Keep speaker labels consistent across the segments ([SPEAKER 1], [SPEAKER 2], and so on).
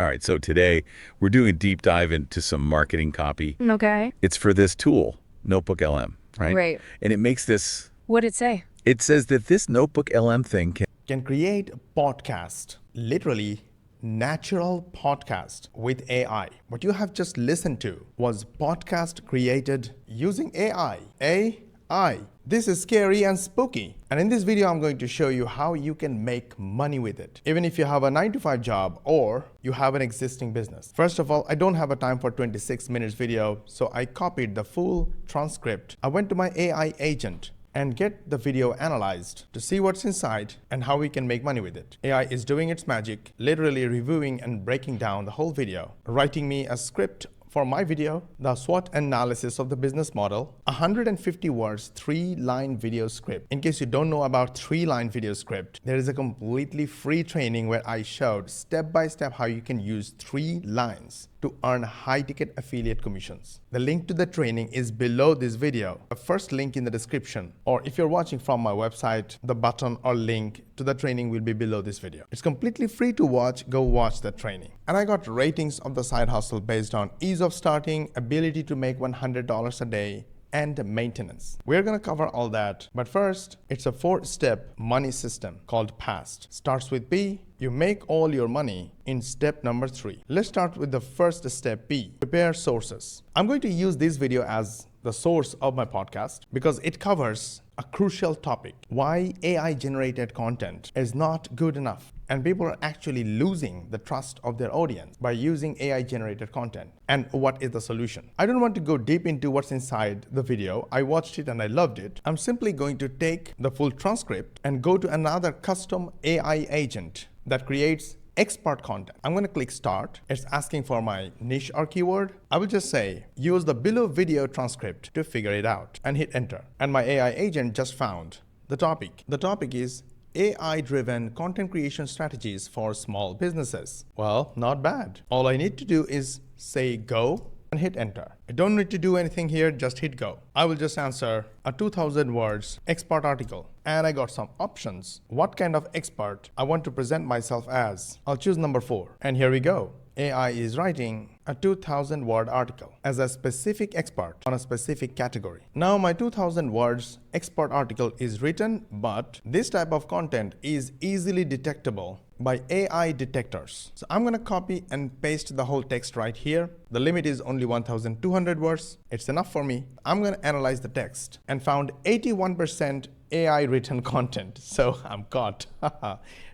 [SPEAKER 1] All right, so today we're doing a deep dive into some marketing copy.
[SPEAKER 2] Okay.
[SPEAKER 1] It's for this tool, Notebook LM, right?
[SPEAKER 2] Right.
[SPEAKER 1] And it makes this,
[SPEAKER 2] What'd it say?
[SPEAKER 1] it says that this Notebook LM thing
[SPEAKER 3] can create a podcast, literally natural podcast with AI. What you have just listened to was podcast created using AI. AI. This is scary and spooky. And in this video, I'm going to show you how you can make money with it, even if you have a 9-to-5 job or you have an existing business. First of all, I don't have a time for 26 minutes video, so I copied the full transcript. I went to my AI agent and get the video analyzed to see what's inside and how we can make money with it. AI is doing its magic, literally reviewing and breaking down the whole video, writing me a script for my video, the SWOT analysis of the business model, 150 words, 3-line video script. In case you don't know about 3-line video script, there is a completely free training where I showed step by step how you can use 3 lines to earn high-ticket affiliate commissions. The link to the training is below this video. The first link in the description, or if you're watching from my website, the button or link to the training will be below this video. It's completely free to watch. Go watch the training. And I got ratings of the side hustle based on ease of starting, ability to make $100 a day, and maintenance. We're gonna cover all that, but first, it's a 4-step money system called PAST. Starts with P, you make all your money in step number 3. Let's start with the first step, P, prepare sources. I'm going to use this video as the source of my podcast because it covers a crucial topic, why AI generated content is not good enough. And people are actually losing the trust of their audience by using AI generated content. And what is the solution? I don't want to go deep into what's inside the video. I watched it and I loved it. I'm simply going to take the full transcript and go to another custom AI agent that creates expert content. I'm going to click start. It's asking for my niche or keyword. I will just say use the below video transcript to figure it out and hit enter. And my AI agent just found the topic. The topic is AI-driven content creation strategies for small businesses. Well, not bad. All I need to do is say go and hit enter. I don't need to do anything here, just hit go. I will just answer a 2,000 words expert article. And I got some options. What kind of expert I want to present myself as? I'll choose number 4. And here we go. AI is writing a 2,000 word article as a specific expert on a specific category. Now my 2,000 words expert article is written, but this type of content is easily detectable by AI detectors. So I'm going to copy and paste the whole text right here. The limit is only 1,200 words. It's enough for me. I'm going to analyze the text and found 81% AI written content. So I'm caught.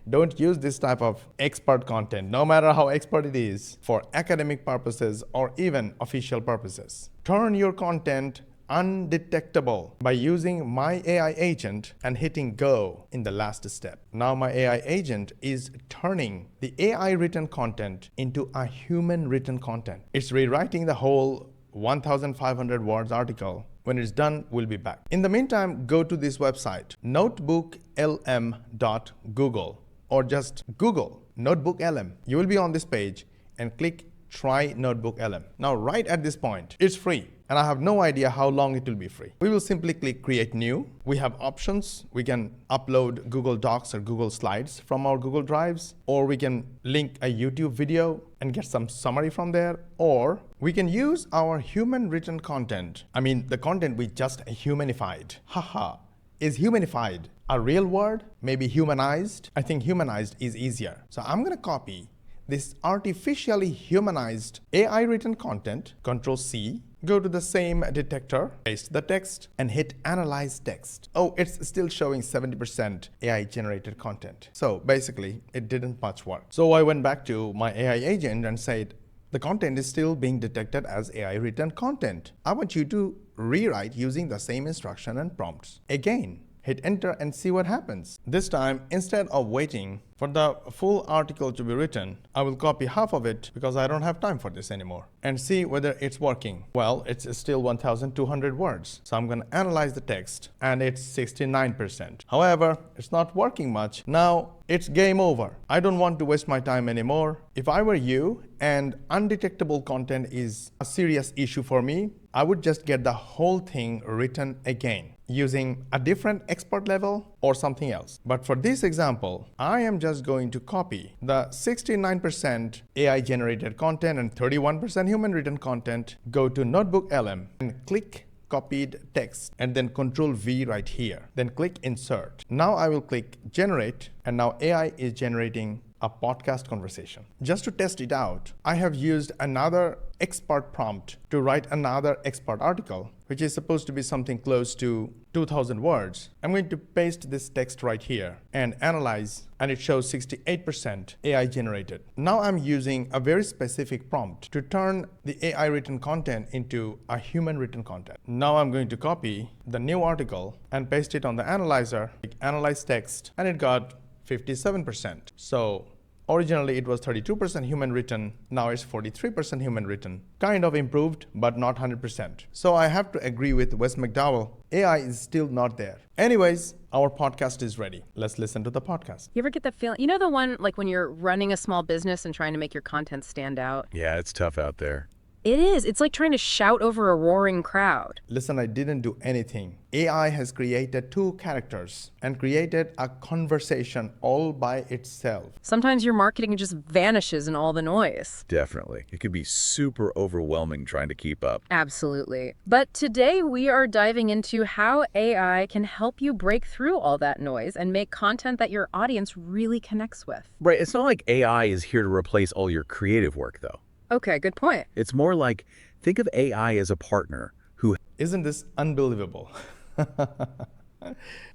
[SPEAKER 3] Don't use this type of expert content, no matter how expert it is, for academic purposes or even official purposes. Turn your content undetectable by using my AI agent and hitting go in the last step. Now my AI agent is turning the AI written content into a human written content. It's rewriting the whole 1,500 words article. When it's done, we'll be back. In the meantime, go to this website, notebooklm.google, or just Google Notebook LM. You will be on this page and click try Notebook LM. Now, right at this point, it's free. And I have no idea how long it will be free. We will simply click create new. We have options. We can upload Google Docs or Google Slides from our Google Drives, or we can link a YouTube video and get some summary from there, or we can use our human written content. I mean, the content we just humanified. Haha. Is humanified a real word? Maybe humanized? I think humanized is easier. So I'm going to copy this artificially humanized AI written content, Control C, go to the same detector, paste the text, and hit analyze text. Oh, it's still showing 70% AI generated content. So basically, it didn't much work. So I went back to my AI agent and said, the content is still being detected as AI written content. I want you to rewrite using the same instruction and prompts. Again, hit enter and see what happens. This time, instead of waiting for the full article to be written, I will copy half of it because I don't have time for this anymore and see whether it's working. Well, it's still 1,200 words. So I'm going to analyze the text and it's 69%. However, it's not working much. Now it's game over. I don't want to waste my time anymore. If I were you and undetectable content is a serious issue for me, I would just get the whole thing written again. using a different expert level or something else. But for this example, I am just going to copy the 69% AI generated content and 31% human written content, go to Notebook LM and click copied text and then Control V right here. Then click insert. Now I will click generate and now AI is generating a podcast conversation. Just to test it out, I have used another expert prompt to write another expert article, which is supposed to be something close to 2000 words. I'm going to paste this text right here and analyze, and it shows 68% AI generated. Now I'm using a very specific prompt to turn the AI written content into a human written content. Now I'm going to copy the new article and paste it on the analyzer, analyze text, and it got 57%. So originally it was 32% human written, now it's 43% human written. Kind of improved, but not 100%. So I have to agree with Wes McDowell, AI is still not there. Anyways, our podcast is ready. Let's listen to the podcast.
[SPEAKER 2] You ever get that feeling? You know the one like when you're running a small business and trying to make your content stand out?
[SPEAKER 1] Yeah, it's tough out there.
[SPEAKER 2] It is. It's like trying to shout over a roaring crowd.
[SPEAKER 3] Listen, I didn't do anything. AI has created 2 characters and created a conversation all by itself.
[SPEAKER 2] Sometimes your marketing just vanishes in all the noise.
[SPEAKER 1] Definitely. It could be super overwhelming trying to keep up.
[SPEAKER 2] Absolutely. But today we are diving into how AI can help you break through all that noise and make content that your audience really connects with.
[SPEAKER 1] Right, it's not like AI is here to replace all your creative work, though.
[SPEAKER 2] Okay, good point.
[SPEAKER 1] It's more like, think of AI as a partner who...
[SPEAKER 3] Isn't this unbelievable?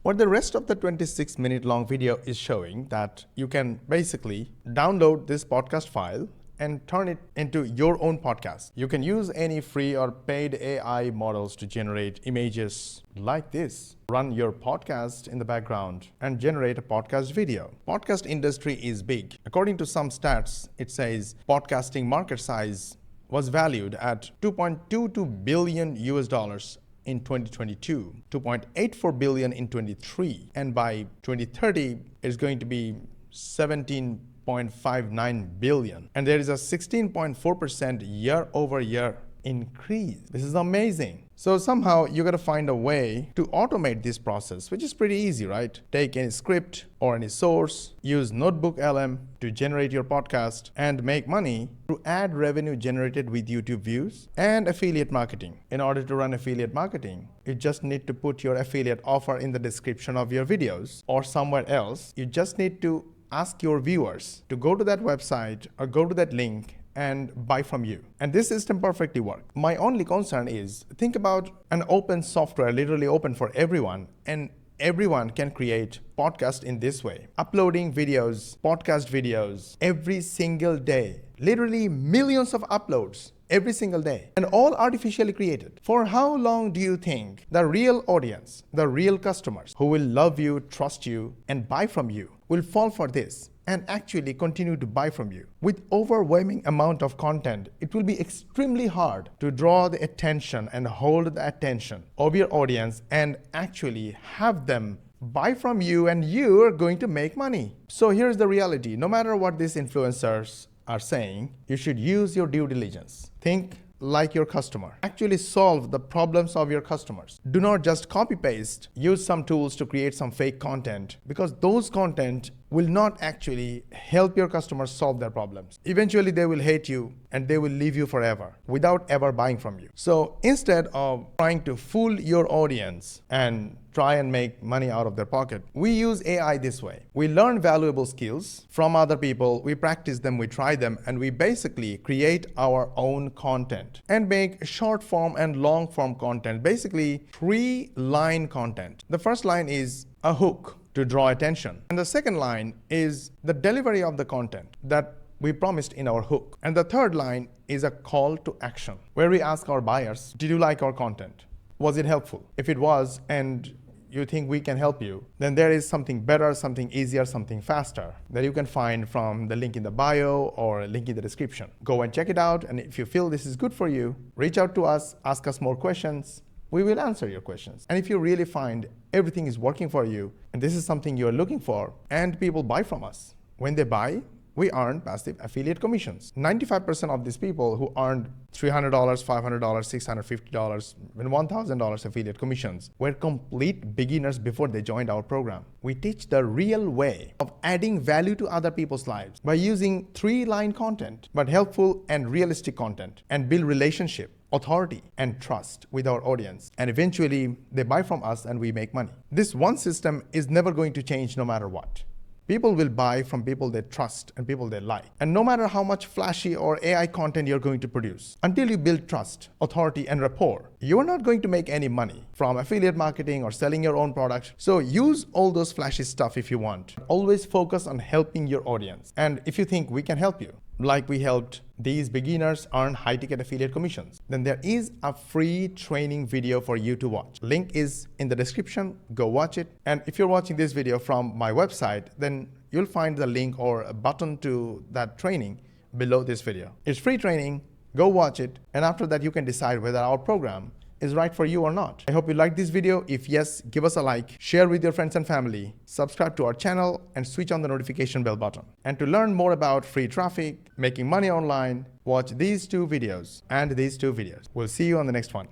[SPEAKER 3] What the rest of the 26-minute long video is showing that you can basically download this podcast file and turn it into your own podcast. You can use any free or paid AI models to generate images like this. Run your podcast in the background and generate a podcast video. Podcast industry is big. According to some stats, it says podcasting market size was valued at $2.22 billion US in 2022, 2.84 billion in 23, and by 2030 it's going to be 17.59 billion, and there is a 16.4% year-over-year increase. This is amazing. So somehow you got to find a way to automate this process, which is pretty easy, right? Take any script or any source, use Notebook LM to generate your podcast and make money through ad revenue generated with YouTube views and affiliate marketing. In order to run affiliate marketing, you just need to put your affiliate offer in the description of your videos or somewhere else. You just need to ask your viewers to go to that website or go to that link and buy from you. And this system perfectly works. My only concern is, think about an open software, literally open for everyone, and everyone can create podcast in this way. Uploading videos, podcast videos every single day. Literally millions of uploads every single day, and all artificially created. For how long do you think the real audience, the real customers who will love you, trust you, and buy from you will fall for this and actually continue to buy from you? With overwhelming amount of content, it will be extremely hard to draw the attention and hold the attention of your audience and actually have them buy from you, and you are going to make money. So here's the reality. No matter what these influencers are saying, you should use your due diligence. Think like your customer. Actually solve the problems of your customers. Do not just copy paste, use some tools to create some fake content, because those content will not actually help your customers solve their problems. Eventually they will hate you and they will leave you forever without ever buying from you. So instead of trying to fool your audience and try and make money out of their pocket, we use AI this way. We learn valuable skills from other people, we practice them, we try them, and we basically create our own content and make short form and long form content, basically 3-line content. The first line is a hook to draw attention, and the second line is the delivery of the content that we promised in our hook, and the third line is a call to action where we ask our buyers, did you like our content? Was it helpful? If it was and you think we can help you, then there is something better, something easier, something faster that you can find from the link in the bio or a link in the description. Go and check it out, and if you feel this is good for you, reach out to us, ask us more questions. We will answer your questions. And if you really find everything is working for you and this is something you're looking for and people buy from us, when they buy, we earned passive affiliate commissions. 95% of these people who earned $300, $500, $650, even $1,000 affiliate commissions were complete beginners before they joined our program. We teach the real way of adding value to other people's lives by using 3-line content, but helpful and realistic content, and build relationship, authority, and trust with our audience. And eventually, they buy from us and we make money. This one system is never going to change no matter what. People will buy from people they trust and people they like. And no matter how much flashy or AI content you're going to produce, until you build trust, authority, and rapport, you're not going to make any money from affiliate marketing or selling your own products. So use all those flashy stuff if you want. Always focus on helping your audience. And if you think we can help you, like we helped these beginners earn high-ticket affiliate commissions, then there is a free training video for you to watch. Link is in the description. Go watch it. And if you're watching this video from my website, then you'll find the link or a button to that training below this video. It's free training. Go watch it. And after that, you can decide whether our program is right for you or not. I hope you liked this video. If yes, give us a like, share with your friends and family, subscribe to our channel, and switch on the notification bell button. And to learn more about free traffic, making money online, watch these 2 videos and these 2 videos. We'll see you on the next one.